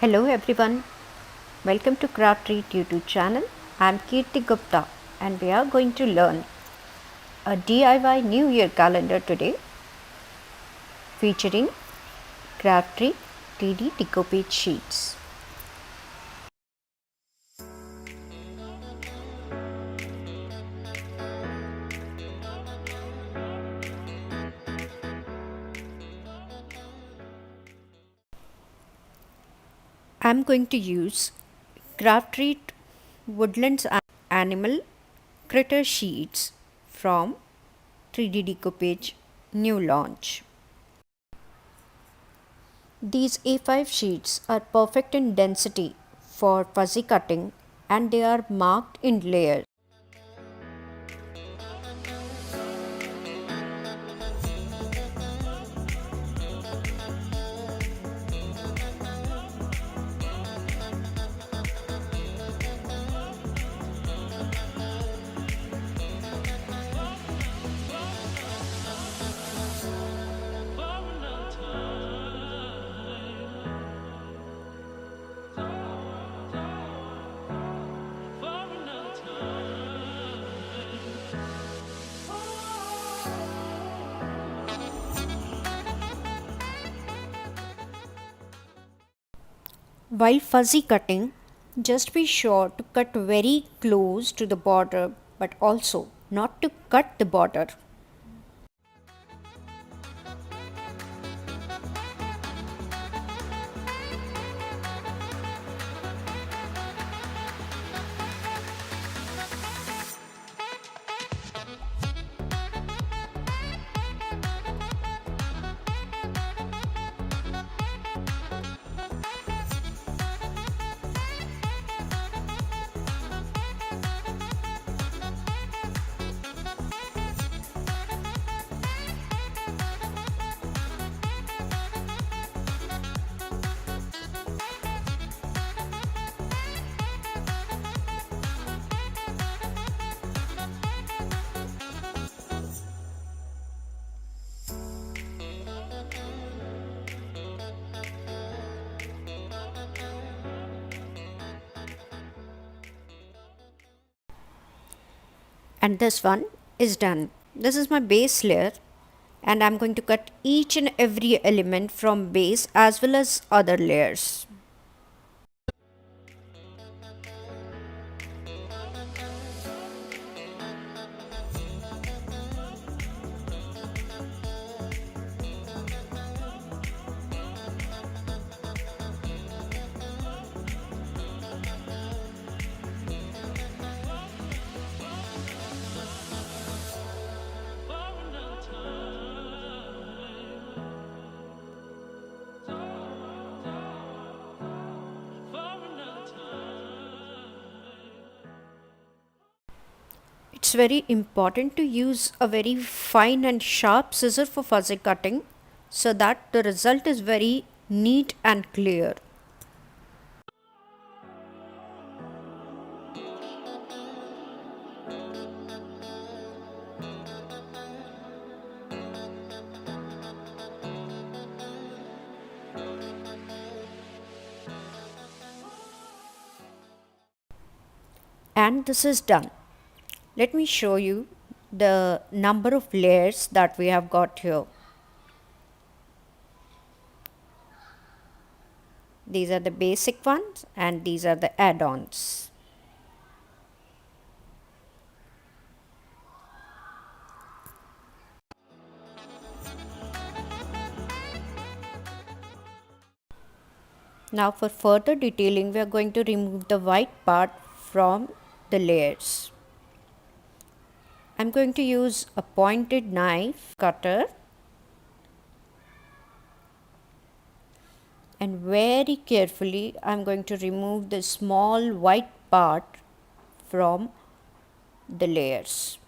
Hello everyone, welcome to CrafTreat YouTube channel. I am Kirti Gupta and we are going to learn a DIY New Year calendar today featuring CrafTreat 3D decoupage sheets. I am going to use CrafTreat Woodlands Animal Critter sheets from 3D decoupage new launch. These A5 sheets are perfect in density for fuzzy cutting and they are marked in layers. While fuzzy cutting, just be sure to cut very close to the border but also not to cut the border. And this one is done. This is my base layer and I'm going to cut each and every element from base as well as other layers. It's very important to use a very fine and sharp scissor for fuzzy cutting so that the result is very neat and clear. And this is done. Let me show you the number of layers that we have got here. These are the basic ones and these are the add-ons. Now for further detailing we are going to remove the white part from the layers. I'm going to use a pointed knife cutter and very carefully I'm going to remove the small white part from the layers.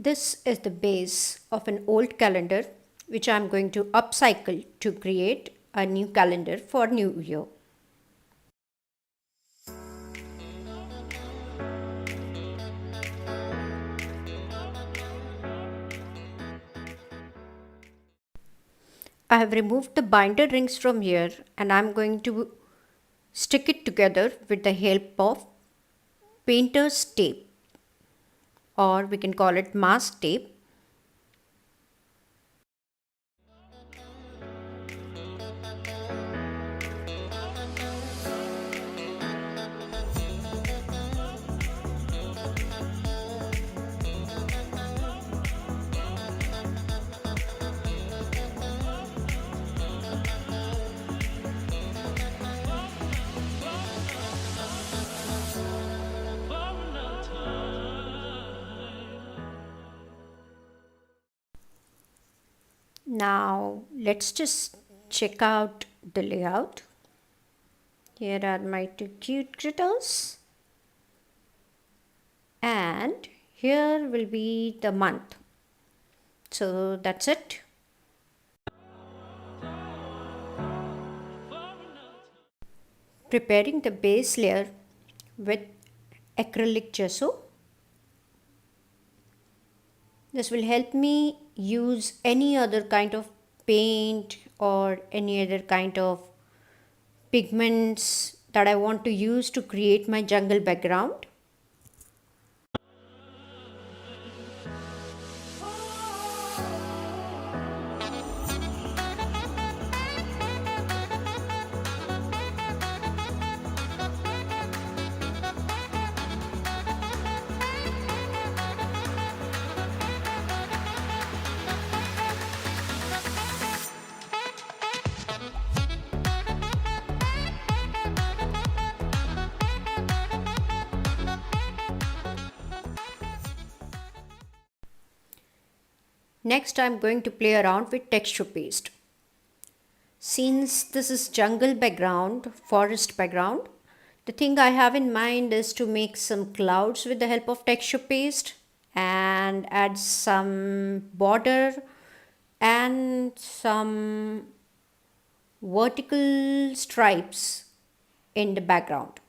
This is the base of an old calendar which I'm going to upcycle to create a new calendar for New Year. I have removed the binder rings from here and I'm going to stick it together with the help of painter's tape, or we can call it mask tape. Now let's just check out the layout. Here are my two cute critters, and here will be the month. So that's it. Preparing the base layer with acrylic gesso. This will help me use any other kind of paint or any other kind of pigments that I want to use to create my jungle background. Next, I'm going to play around with texture paste. Since this is jungle background, forest background, the thing I have in mind is to make some clouds with the help of texture paste and add some border and some vertical stripes in the background.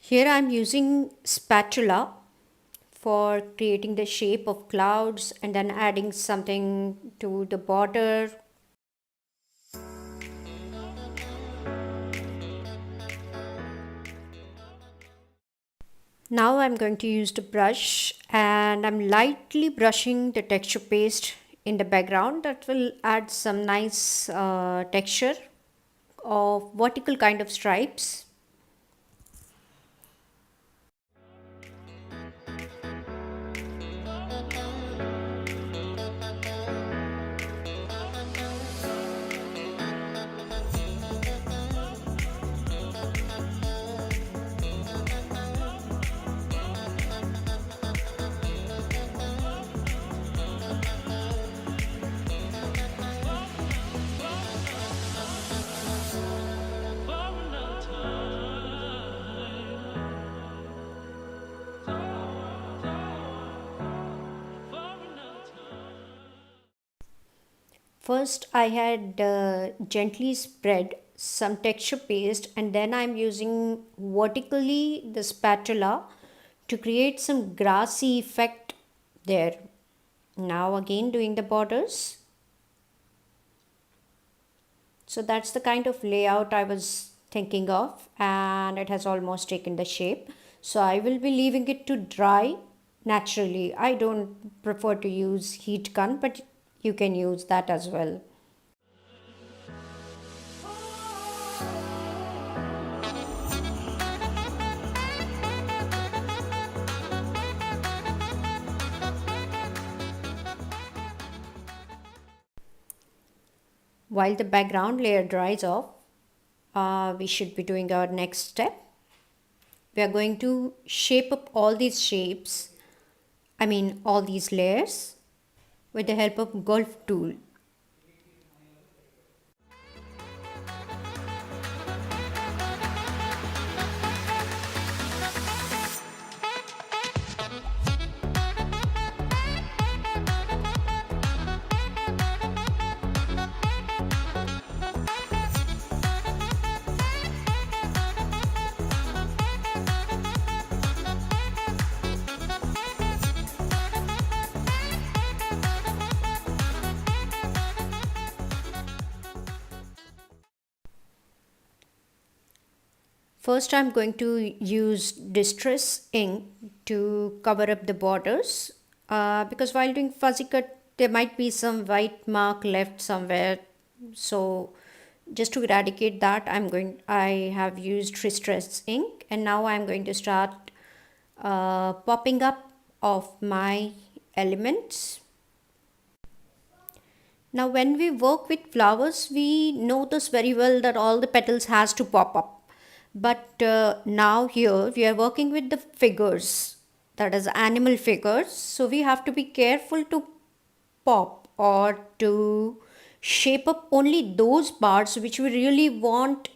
Here I am using spatula for creating the shape of clouds and then adding something to the border. Now I'm going to use the brush and I'm lightly brushing the texture paste in the background. That will add some nice texture of vertical kind of stripes. First, I had gently spread some texture paste and then I'm using vertically the spatula to create some grassy effect there. Now again doing the borders. So that's the kind of layout I was thinking of and it has almost taken the shape. So I will be leaving it to dry naturally. I don't prefer to use heat gun, but you can use that as well. While the background layer dries off, we should be doing our next step. We are going to shape up all these shapes, all these layers with the help of golf tool. First, I'm going to use distress ink to cover up the borders because while doing fuzzy cut, there might be some white mark left somewhere. So, just to eradicate that, I have used distress ink, and now I'm going to start popping up of my elements. Now, when we work with flowers, we notice very well that all the petals has to pop up. But now here we are working with the figures, that is animal figures. So we have to be careful to pop or to shape up only those parts which we really want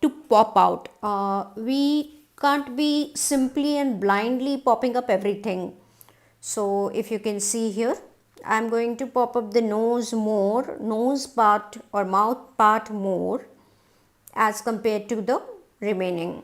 to pop out. We can't be simply and blindly popping up everything. So if you can see here, I'm going to pop up the nose part or mouth part more as compared to the remaining.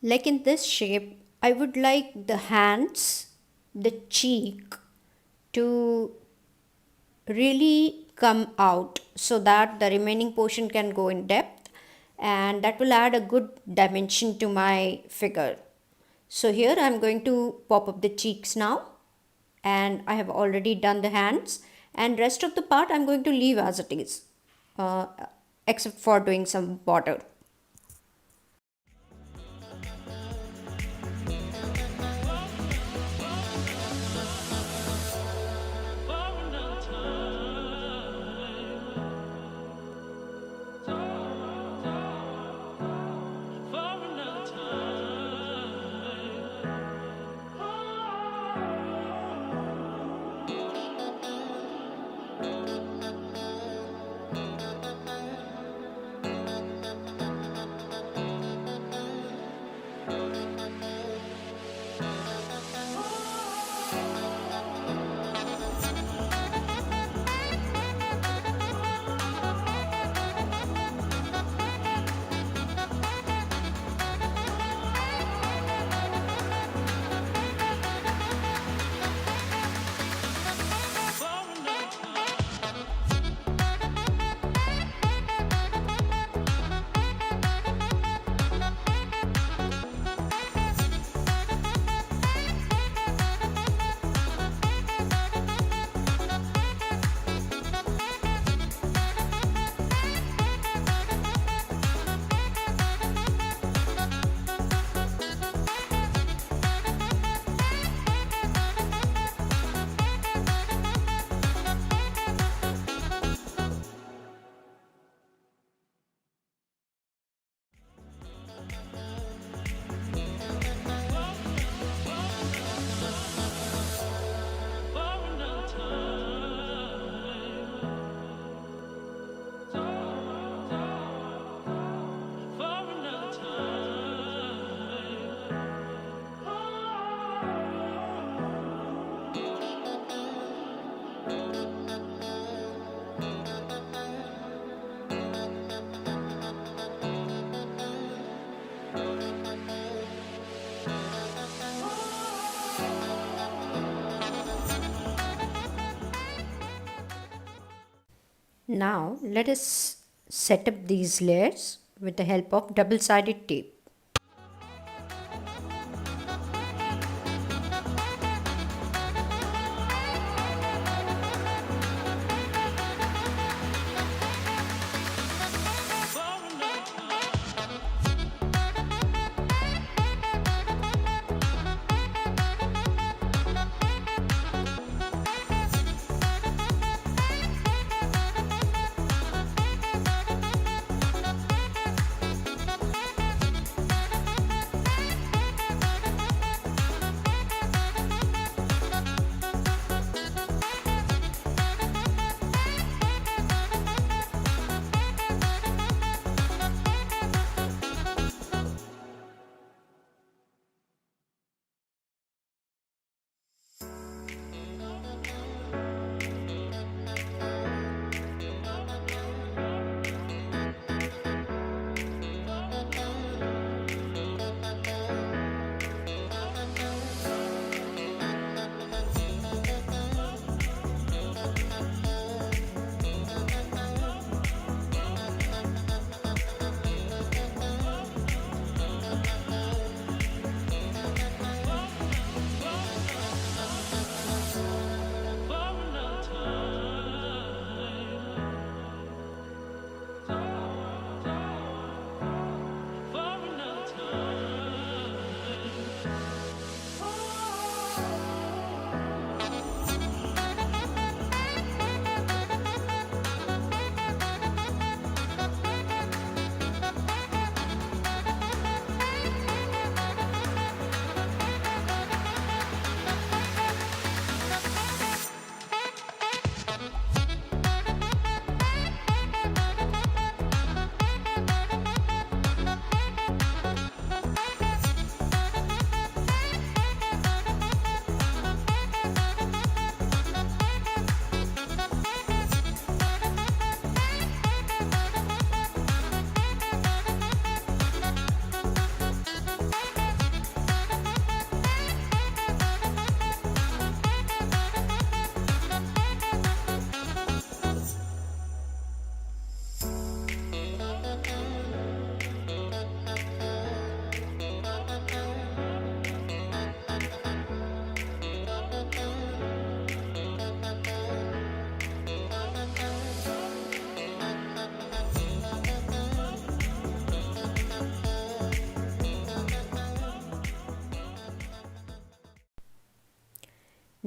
Like in this shape, I would like the hands, the cheek to really come out so that the remaining portion can go in depth, and that will add a good dimension to my figure. So here I'm going to pop up the cheeks now, and I have already done the hands, and rest of the part I'm going to leave as it is, uh, except for doing some border. Now let us set up these layers with the help of double-sided tape.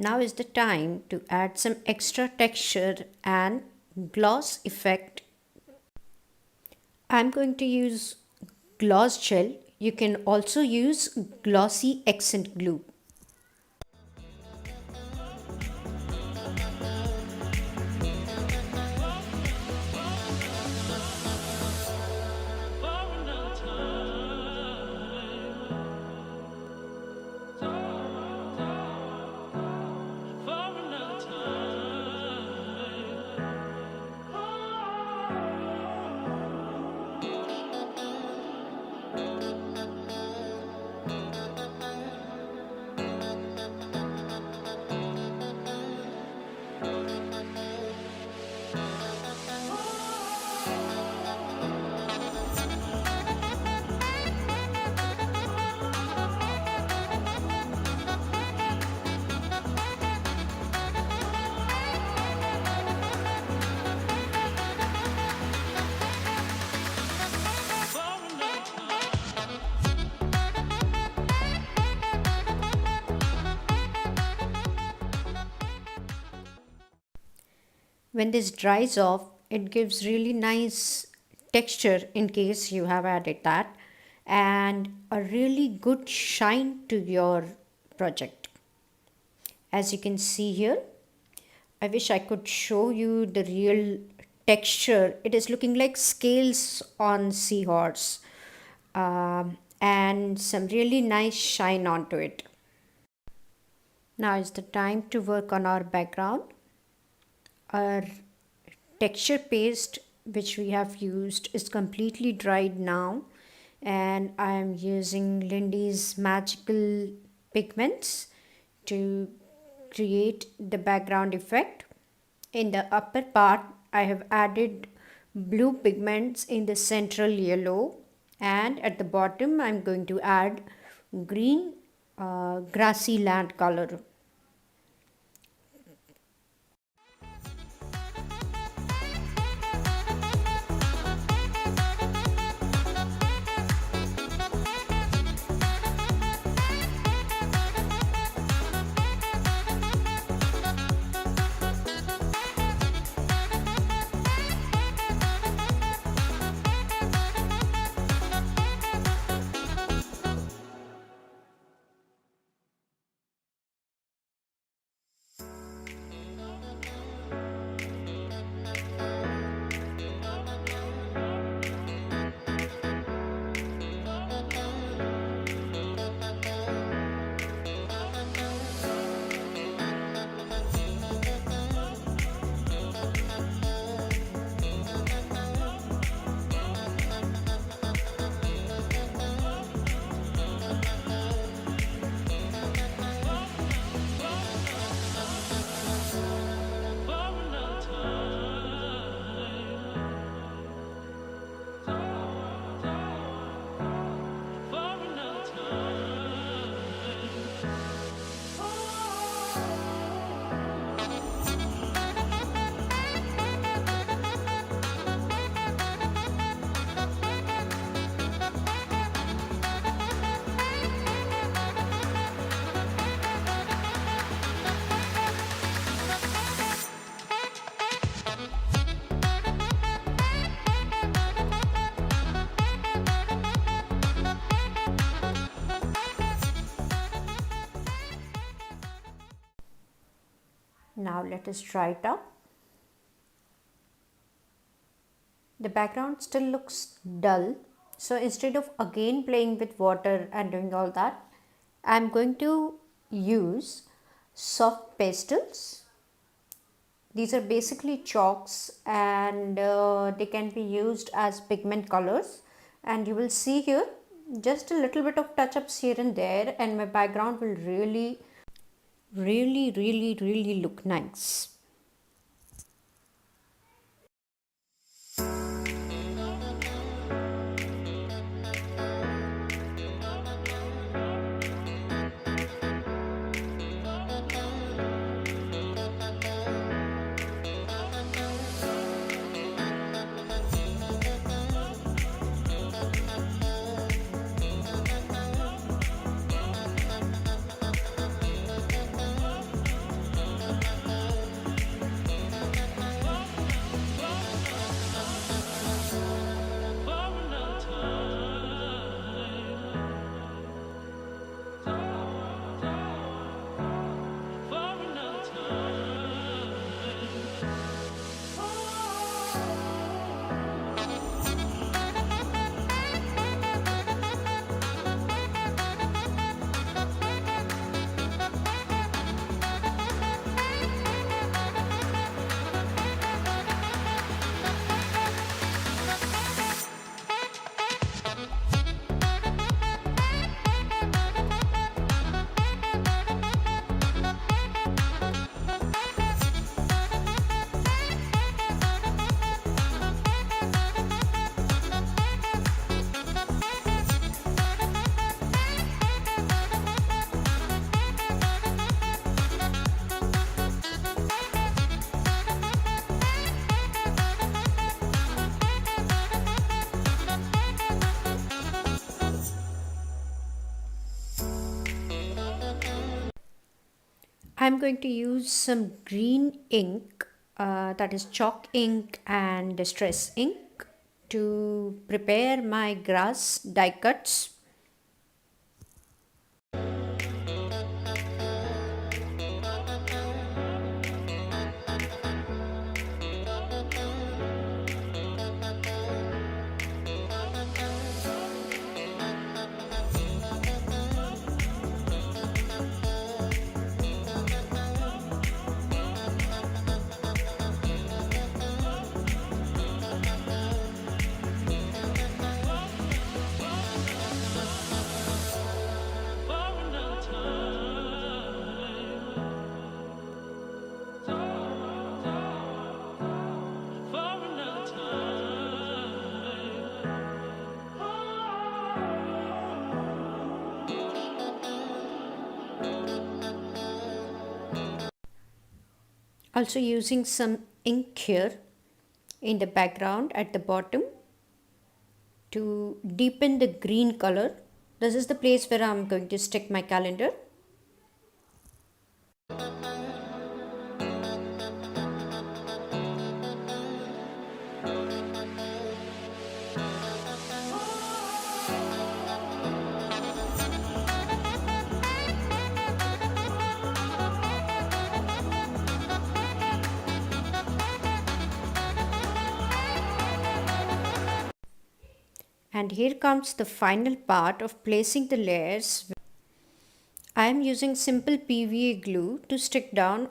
Now is the time to add some extra texture and gloss effect. I'm going to use gloss gel. You can also use glossy accent glue. When this dries off, it gives really nice texture in case you have added that, and a really good shine to your project. As you can see here, I wish I could show you the real texture. It is looking like scales on seahorse, and some really nice shine onto it. Now is the time to work on our background. Our texture paste which we have used is completely dried now, and I am using Lindy's magical pigments to create the background effect. In the upper part, I have added blue pigments in the central yellow, and at the bottom I'm going to add green grassy land color. Now let us try it out. The background still looks dull, so instead of again playing with water and doing all that, I am going to use soft pastels. These are basically chalks, and they can be used as pigment colors, and you will see here just a little bit of touch-ups here and there, and my background will really look nice. I'm going to use some green ink, that is chalk ink and distress ink, to prepare my grass die cuts. Also using some ink here in the background at the bottom to deepen the green color. This is the place where I'm going to stick my calendar. And here comes the final part of placing the layers. I am using simple PVA glue to stick down.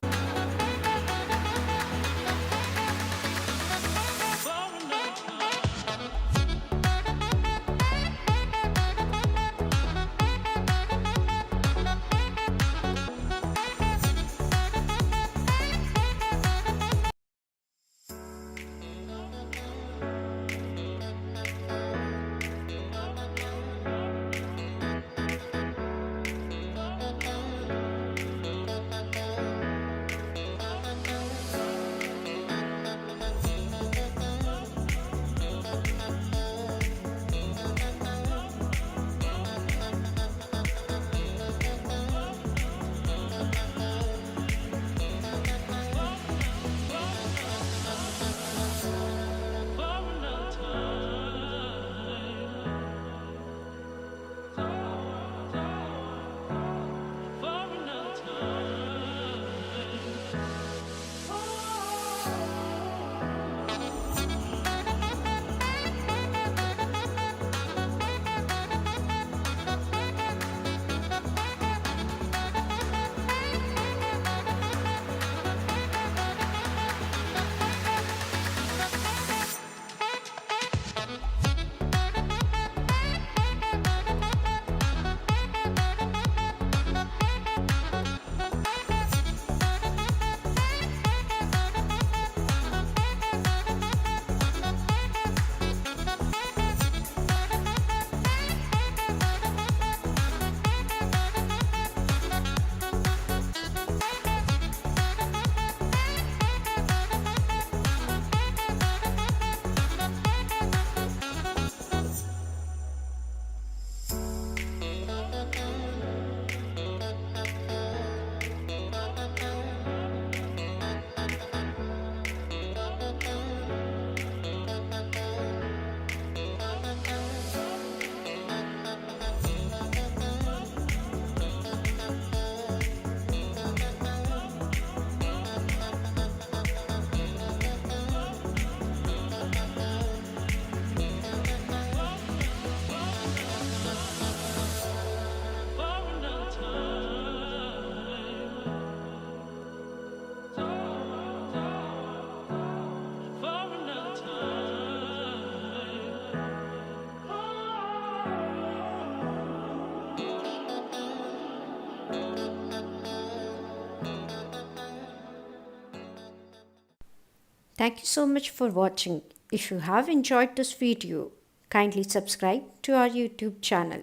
Thank you so much for watching. If you have enjoyed this video, kindly subscribe to our YouTube channel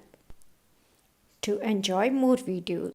to enjoy more videos.